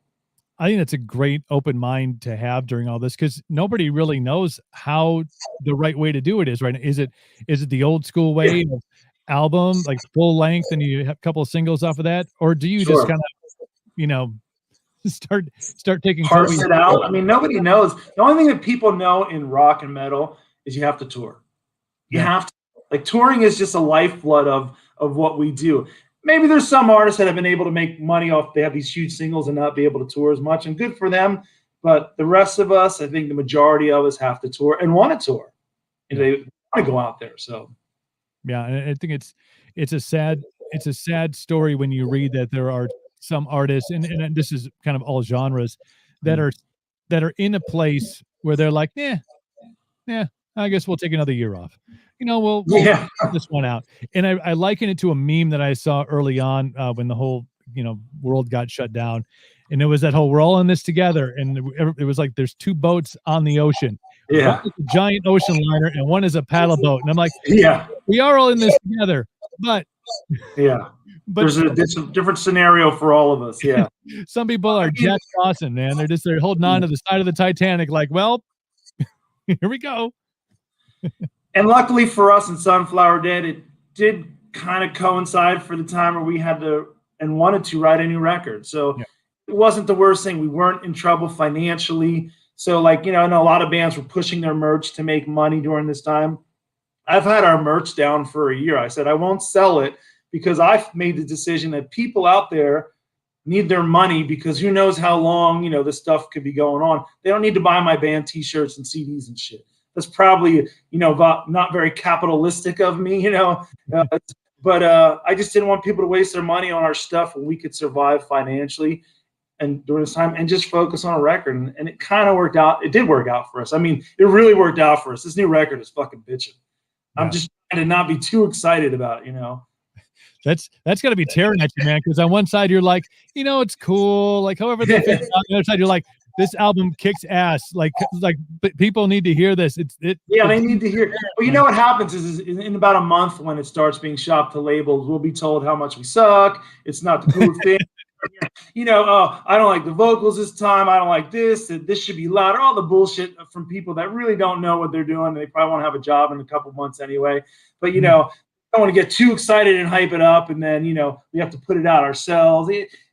I think that's a great open mind to have during all this, because nobody really knows how the right way to do it is, right? Is it the old school way of album, like full length, and you have a couple of singles off of that, or do you just kind of, start taking parse it out? I mean, nobody knows. The only thing that people know in rock and metal is you have to tour. You have to, like, touring is just a lifeblood of what we do. Maybe there's some artists that have been able to make money off, they have these huge singles and not be able to tour as much, and good for them. But the rest of us, I think the majority of us have to tour and want to tour. And they want to go out there. So yeah, and I think it's a sad story when you read that there are some artists, and this is kind of all genres, that are in a place where they're like, yeah, I guess we'll take another year off. We'll put this one out. And I liken it to a meme that I saw early on when the whole, world got shut down. And it was that whole, we're all in this together. And it was like, there's two boats on the ocean. Yeah. One is a giant ocean liner and one is a paddle boat. And I'm like, yeah, we are all in this together. But there's a different scenario for all of us. Yeah. Some people are Jack Dawson, man. They're holding on to the side of the Titanic like, well, here we go. And luckily for us in Sunflower Dead, it did kind of coincide for the time where we had to and wanted to write a new record. So it wasn't the worst thing. We weren't in trouble financially. So, like, I know a lot of bands were pushing their merch to make money during this time. I've had our merch down for a year. I said I won't sell it because I've made the decision that people out there need their money, because who knows how long, this stuff could be going on. They don't need to buy my band T-shirts and CDs and shit. That's probably, not very capitalistic of me, but I just didn't want people to waste their money on our stuff when we could survive financially and during this time and just focus on a record. And it kind of worked out. It did work out for us. I mean, it really worked out for us. This new record is fucking bitching. Yeah. I'm just trying to not be too excited about it, That's got to be tearing at you, man, because on one side you're like, it's cool. Like, however they fit. On the other side, you're like, this album kicks ass. Like people need to hear this. They need to hear. But you know what happens is in about a month, when it starts being shopped to labels, we'll be told how much we suck. It's not the cool thing. I don't like the vocals this time. I don't like this. This should be louder. All the bullshit from people that really don't know what they're doing. They probably won't have a job in a couple months anyway. But I don't want to get too excited and hype it up, and then we have to put it out ourselves.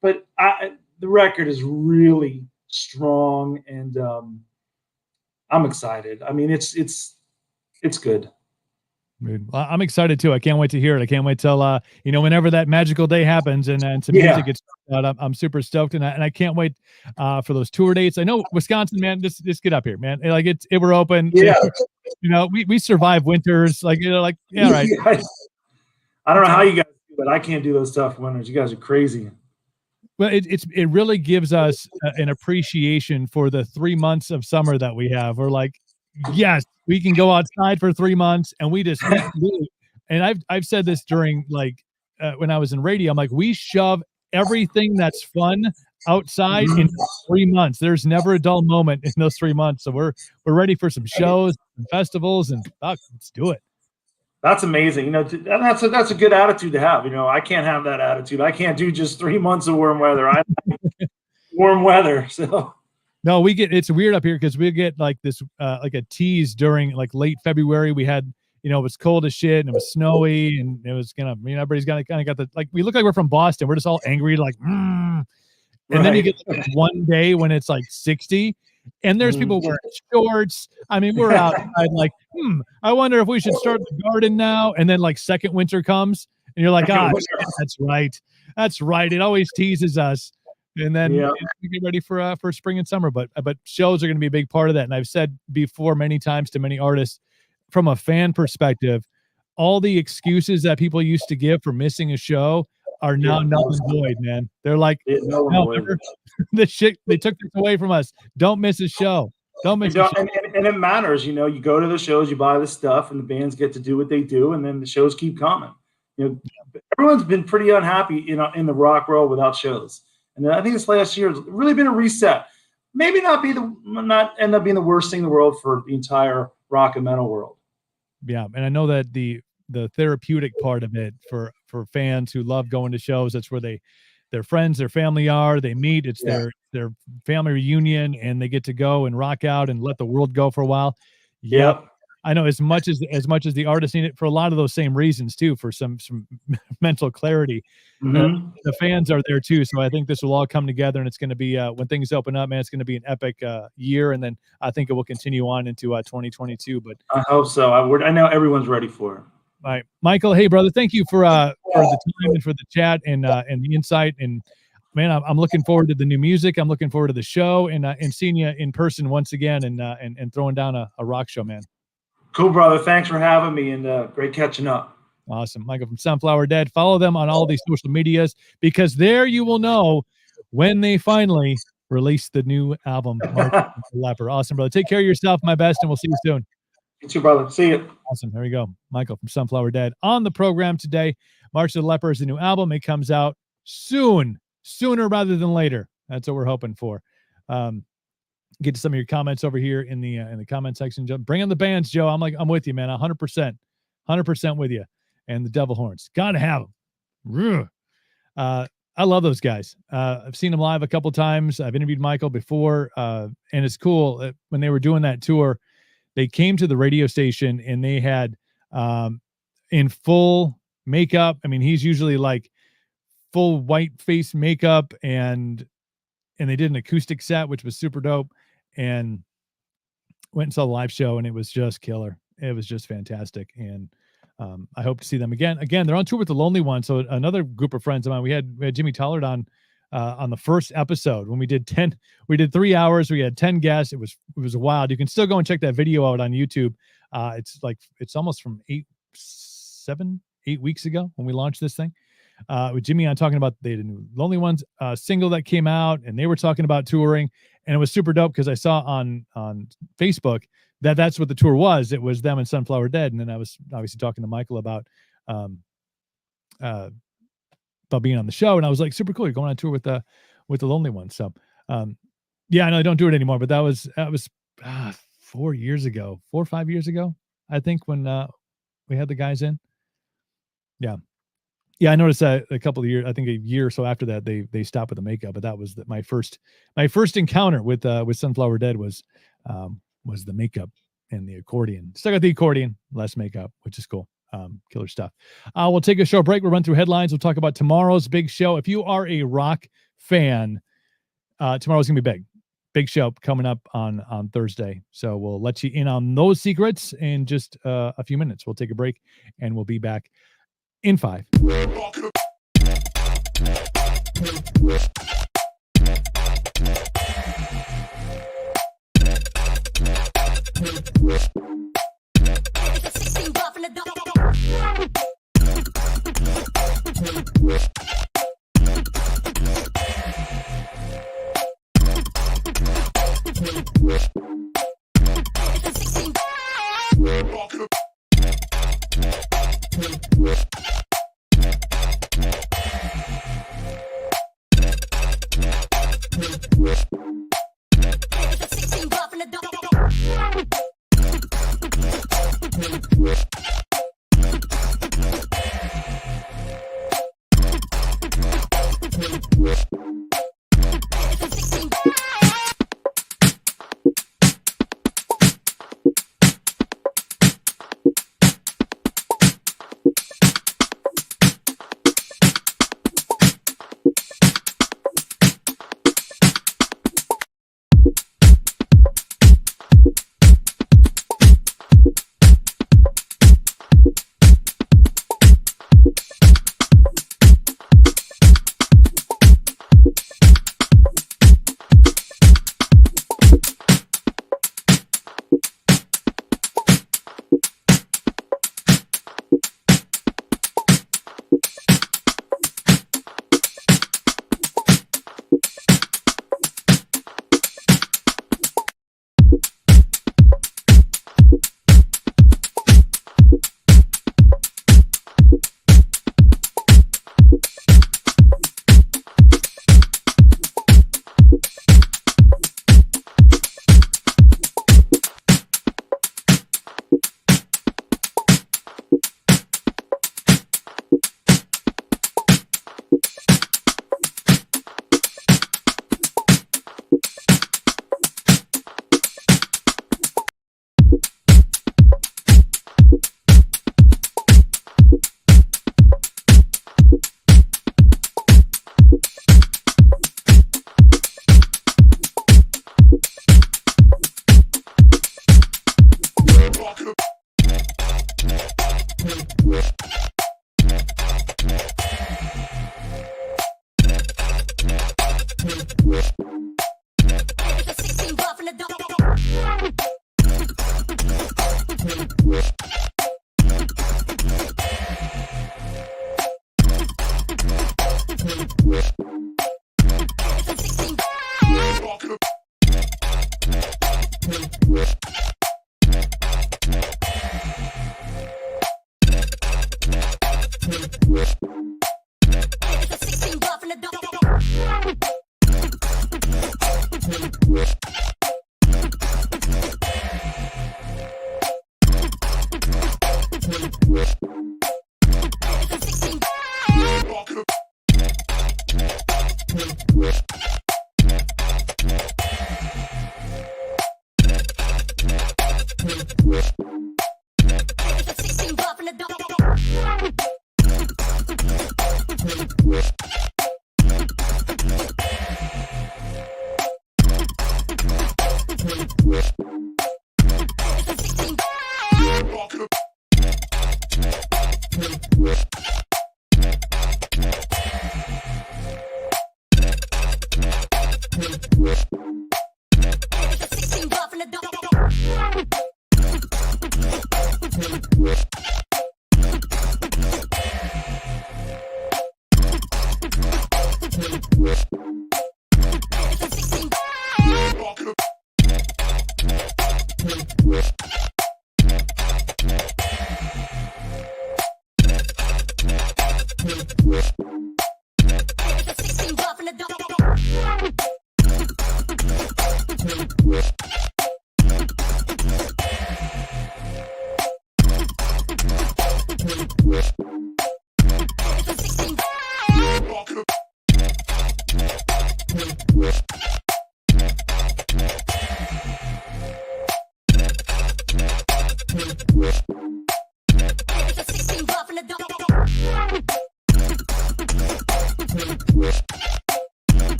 But the record is really strong, and I'm excited. I mean, it's good. Well, I'm excited too. I can't wait to hear it. I can't wait till whenever that magical day happens and some music gets out. I'm super stoked, and I can't wait for those tour dates. I know Wisconsin, man. Just get up here, man. Like we're open. Yeah. We survive winters. Like right. I don't know how you guys do, but I can't do those tough winters. You guys are crazy. Well, it really gives us an appreciation for the 3 months of summer that we have. We're like, yes, we can go outside for 3 months, and we just really, and I've said this during when I was in radio. I'm like, we shove everything that's fun outside in 3 months. There's never a dull moment in those 3 months. So we're ready for some shows and festivals, and let's do it. That's amazing. That's a good attitude to have. I can't have that attitude. I can't do just 3 months of warm weather. I like warm weather. So no, it's weird up here because we get like this like a tease during like late February. We had, it was cold as shit and it was snowy and it was everybody's kind of got the, like, we look like we're from Boston. We're just all angry, like, and then you get like one day when it's like 60. And there's people wearing shorts. I mean, we're outside like, I wonder if we should start the garden now. And then like second winter comes and you're like, that's right. That's right. It always teases us. And then we get ready for spring and summer. But shows are going to be a big part of that. And I've said before many times to many artists, from a fan perspective, all the excuses that people used to give for missing a show are now null and void, man. They're like, no, this shit, they took this away from us. Don't miss a show. Don't miss a show. And it matters, you know, you go to the shows, you buy the stuff, and the bands get to do what they do, and then the shows keep coming. You know, everyone's been pretty unhappy, you know, in the rock world without shows. And I think this last year has really been a reset. Maybe not end up being the worst thing in the world for the entire rock and metal world. Yeah, and I know that the therapeutic part of it for fans who love going to shows, that's where their friends, their family are. They meet. It's their family reunion, and they get to go and rock out and let the world go for a while. Yep. I know as much as the artists need it for a lot of those same reasons too, for some mental clarity. The fans are there too, so I think this will all come together, and it's going to be when things open up, man. It's going to be an epic year, and then I think it will continue on into 2022. But I hope so. I know everyone's ready for it. All right, Michael. Hey, brother. Thank you for the time and for the chat and the insight. And man, I'm looking forward to the new music. I'm looking forward to the show and seeing you in person once again and throwing down a rock show, man. Cool, brother. Thanks for having me, and great catching up. Awesome. Michael from Sunflower Dead. Follow them on all these social medias, because there you will know when they finally release the new album, March of the Leper. Awesome, brother. Take care of yourself, my best, and we'll see you soon. You too, brother. See you. Awesome. There we go. Michael from Sunflower Dead on the program today. March of the Leper is the new album. It comes out soon, sooner rather than later. That's what we're hoping for. Get to some of your comments over here in the comment section. Bring on the bands, Joe. I'm with you, man. 100% with you. And the Devil Horns, gotta have them. I love those guys. I've seen them live a couple times. I've interviewed Michael before, and it's cool when they were doing that tour. They came to the radio station and they had in full makeup. I mean, he's usually like full white face makeup, and they did an acoustic set, which was super dope. And went and saw the live show, and it was just killer. It was just fantastic. And I hope to see them again. Again, they're on tour with the Lonely Ones. So another group of friends of mine. We had Jimmy Tollard on the first episode when we did 3 hours. We had 10 guests. It was wild. You can still go and check that video out on YouTube. It's almost from 8 weeks ago when we launched this thing. With Jimmy on talking about they had a new Lonely Ones single that came out, and they were talking about touring, and it was super dope because I saw on Facebook that's what the tour was. It was them and Sunflower Dead, and then I was obviously talking to Michael about being on the show, and I was like, super cool. You're going on tour with the Lonely Ones. So yeah, I know I don't do it anymore, but that was 4 or 5 years ago, I think, when we had the guys in. Yeah, I noticed that a couple of years, I think a year or so after that, they stopped with the makeup. But that was my first encounter with Sunflower Dead was the makeup and the accordion. Still got the accordion, less makeup, which is cool. Killer stuff. We'll take a short break. We'll run through headlines. We'll talk about tomorrow's big show. If you are a rock fan, tomorrow's gonna be big show coming up on Thursday. So we'll let you in on those secrets in just a few minutes. We'll take a break, and we'll be back in 5.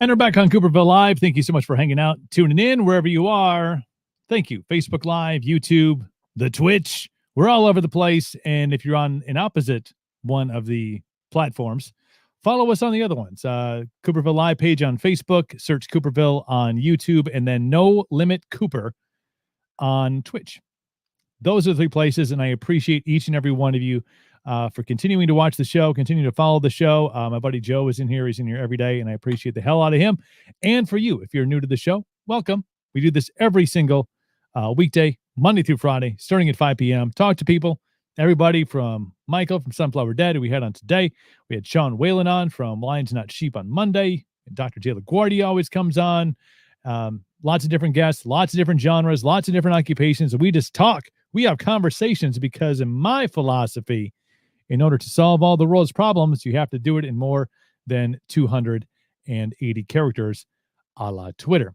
And we're back on Cooperville Live. Thank you so much for hanging out, tuning in wherever you are. Thank you. Facebook Live, YouTube, the Twitch. We're all over the place. And if you're on an opposite one of the platforms, follow us on the other ones. Cooperville Live page on Facebook. Search Cooperville on YouTube. And then No Limit Cooper on Twitch. Those are the three places. And I appreciate each and every one of you for continuing to watch the show, continue to follow the show. My buddy Joe is in here. He's in here every day, and I appreciate the hell out of him. And for you, if you're new to the show, welcome. We do this every single weekday, Monday through Friday, starting at 5 p.m. Talk to people, everybody from Michael from Sunflower Dead, who we had on today. We had Sean Whalen on from Lions Not Sheep on Monday. And Dr. J. LaGuardia always comes on. Lots of different guests, lots of different genres, lots of different occupations. And we just talk. We have conversations because in my philosophy, in order to solve all the world's problems, you have to do it in more than 280 characters, a la Twitter.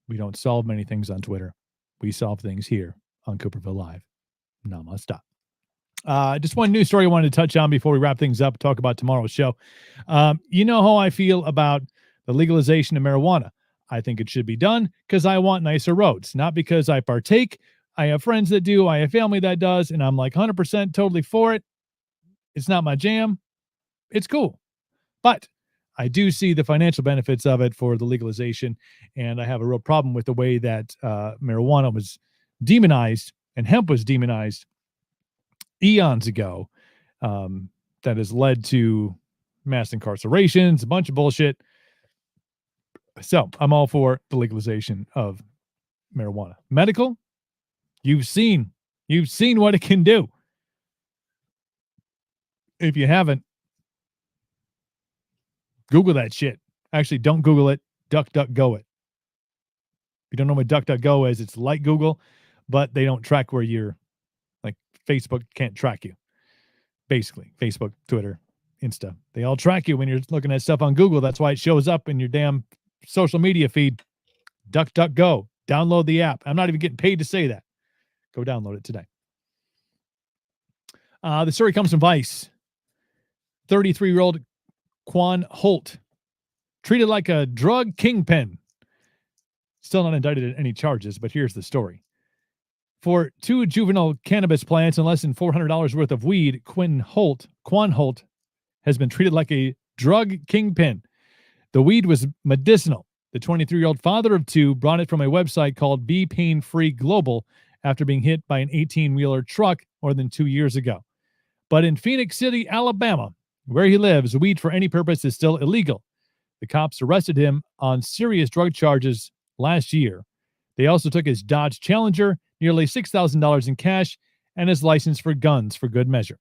We don't solve many things on Twitter. We solve things here on Cooperville Live. Namaste. Just one news story I wanted to touch on before we wrap things up, talk about tomorrow's show. You know how I feel about the legalization of marijuana. I think it should be done because I want nicer roads, not because I partake. I have friends that do. I have family that does, and I'm like 100% totally for it. It's not my jam. It's cool. But I do see the financial benefits of it for the legalization. And I have a real problem with the way that marijuana was demonized and hemp was demonized eons ago. That has led to mass incarcerations, a bunch of bullshit. So I'm all for the legalization of marijuana. Medical, you've seen what it can do. If you haven't, Google that shit. Actually, don't Google it. DuckDuckGo it. If you don't know what DuckDuckGo is, it's like Google, but they don't track where you're. Like Facebook can't track you. Basically, Facebook, Twitter, Insta. They all track you when you're looking at stuff on Google. That's why it shows up in your damn social media feed. DuckDuckGo. Download the app. I'm not even getting paid to say that. Go download it today. The story comes from Vice. 33-year-old Quan Holt, treated like a drug kingpin. Still not indicted in any charges, but here's the story. For 2 juvenile cannabis plants and less than $400 worth of weed, Quan Holt has been treated like a drug kingpin. The weed was medicinal. The 23-year-old father of 2 brought it from a website called Be Pain Free Global after being hit by an 18-wheeler truck more than 2 years ago. But in Phoenix City, Alabama, where he lives, weed for any purpose is still illegal. The cops arrested him on serious drug charges last year. They also took his Dodge Challenger, nearly $6,000 in cash, and his license for guns for good measure.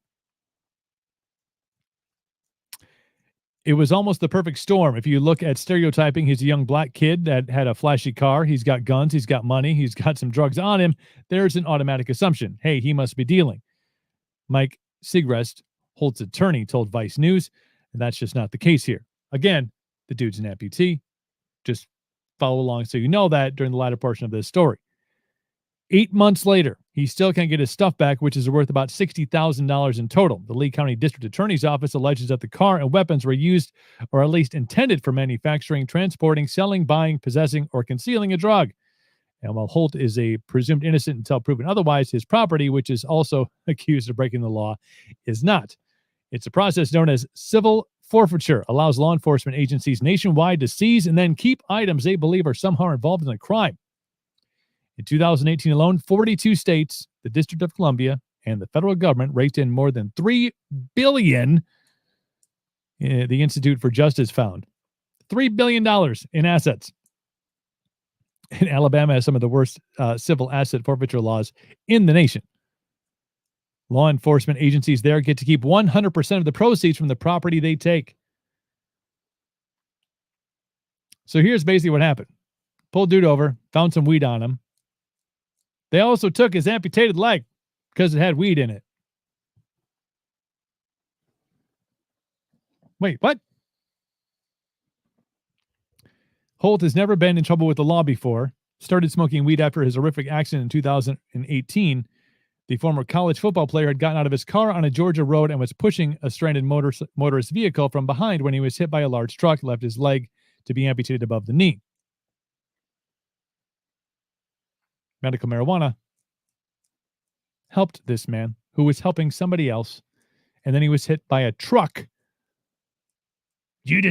It was almost the perfect storm. If you look at stereotyping, he's a young black kid that had a flashy car. He's got guns. He's got money. He's got some drugs on him. There's an automatic assumption. Hey, he must be dealing. Mike Segrest, Holt's attorney, told Vice News, and that's just not the case here. Again, the dude's an amputee. Just follow along so you know that during the latter portion of this story. 8 months later, he still can't get his stuff back, which is worth about $60,000 in total. The Lee County District Attorney's Office alleges that the car and weapons were used or at least intended for manufacturing, transporting, selling, buying, possessing, or concealing a drug. And while Holt is a presumed innocent until proven otherwise, his property, which is also accused of breaking the law, is not. It's a process known as civil forfeiture, allows law enforcement agencies nationwide to seize and then keep items they believe are somehow involved in a crime. In 2018 alone, 42 states, the District of Columbia, and the federal government raked in more than $3 billion, the Institute for Justice found. $3 billion in assets. And Alabama has some of the worst civil asset forfeiture laws in the nation. Law enforcement agencies there get to keep 100% of the proceeds from the property they take. So here's basically what happened. Pulled dude over, found some weed on him. They also took his amputated leg because it had weed in it. Wait, what? Holt has never been in trouble with the law before. Started smoking weed after his horrific accident in 2018. The former college football player had gotten out of his car on a Georgia road and was pushing a stranded motorist vehicle from behind when he was hit by a large truck, left his leg to be amputated above the knee. Medical marijuana helped this man who was helping somebody else, and then he was hit by a truck. You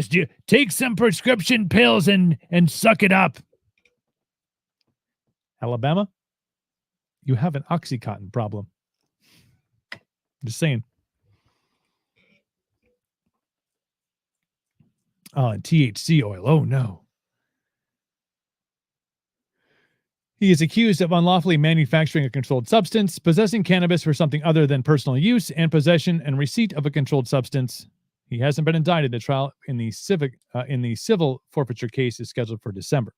take some prescription pills and suck it up. Alabama, you have an Oxycontin problem. Just saying. Oh, and THC oil. Oh, no. He is accused of unlawfully manufacturing a controlled substance, possessing cannabis for something other than personal use, and possession and receipt of a controlled substance. He hasn't been indicted. The trial in the civil forfeiture case is scheduled for December.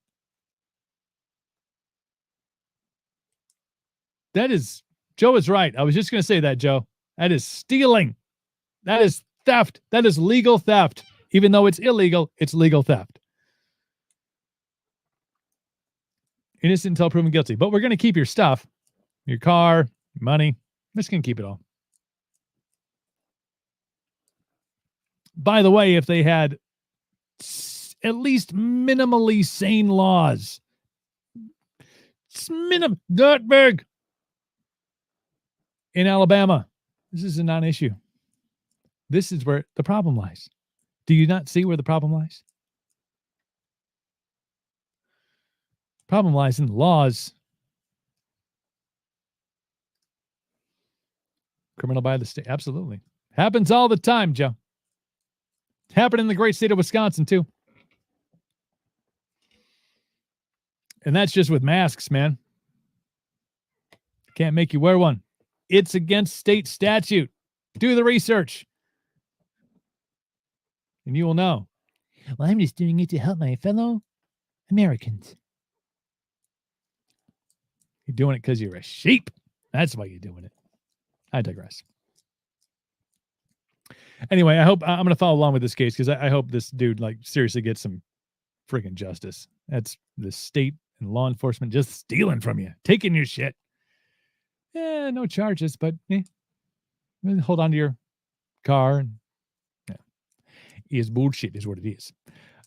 That is, Joe is right. I was just going to say that, Joe. That is stealing. That is theft. That is legal theft. Even though it's illegal, it's legal theft. Innocent until proven guilty. But we're going to keep your stuff, your car, your money. We're just going to keep it all. By the way, if they had at least minimally sane laws, Dirtberg in Alabama, this is a non-issue. This is where the problem lies. Do you not see where the problem lies? Problem lies in the laws. Criminal by the state. Absolutely. Happens all the time, Joe. Happened in the great state of Wisconsin, too. And that's just with masks, man. Can't make you wear one. It's against state statute. Do the research. And you will know. Well, I'm just doing it to help my fellow Americans. You're doing it because you're a sheep. That's why you're doing it. I digress. Anyway, I hope I'm going to follow along with this case because I hope this dude like seriously gets some freaking justice. That's the state and law enforcement just stealing from you, taking your shit. Yeah, no charges, but hold on to your car. And, is bullshit is what it is.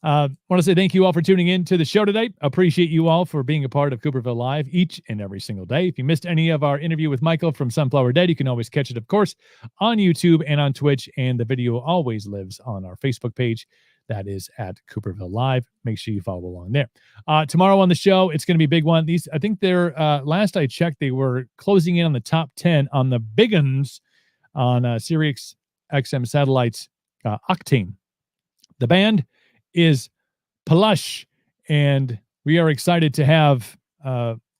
Want to say thank you all for tuning in to the show today. Appreciate you all for being a part of Cooperville Live each and every single day. If you missed any of our interview with Michael from Sunflower Dead, you can always catch it, of course, on YouTube and on Twitch. And the video always lives on our Facebook page. That is at Cooperville Live. Make sure you follow along there. Tomorrow on the show, it's going to be a big one. I think they're, last I checked, they were closing in on the top 10 on the big uns on Sirius XM Satellites Octane. The band is Plush, and we are excited to have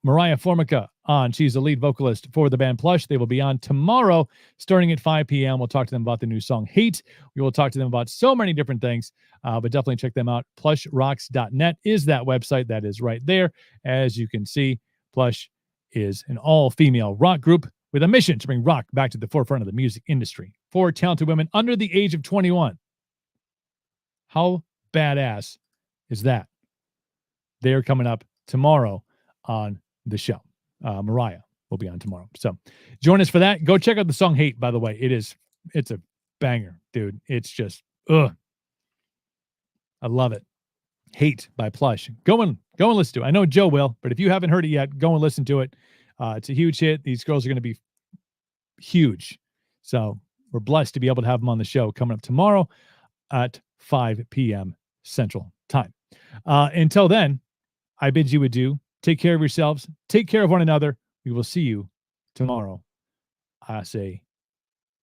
Mariah Formica on. She's the lead vocalist for the band Plush. They will be on tomorrow starting at 5 p.m. We'll talk to them about the new song Hate. We will talk to them about so many different things, but definitely check them out. Plushrocks.net is that website. That is right there. As you can see, Plush is an all-female rock group with a mission to bring rock back to the forefront of the music industry for talented women under the age of 21. How badass is that? They're coming up tomorrow on the show. Mariah will be on tomorrow. So join us for that. Go check out the song Hate, by the way. It's a banger, dude. It's just, I love it. Hate by Plush. Go and listen to it. I know Joe will, but if you haven't heard it yet, go and listen to it. It's a huge hit. These girls are going to be huge. So we're blessed to be able to have them on the show coming up tomorrow at 5 p.m. Central Time. Until then, I bid you adieu. Take care of yourselves. Take care of one another. We will see you tomorrow. I say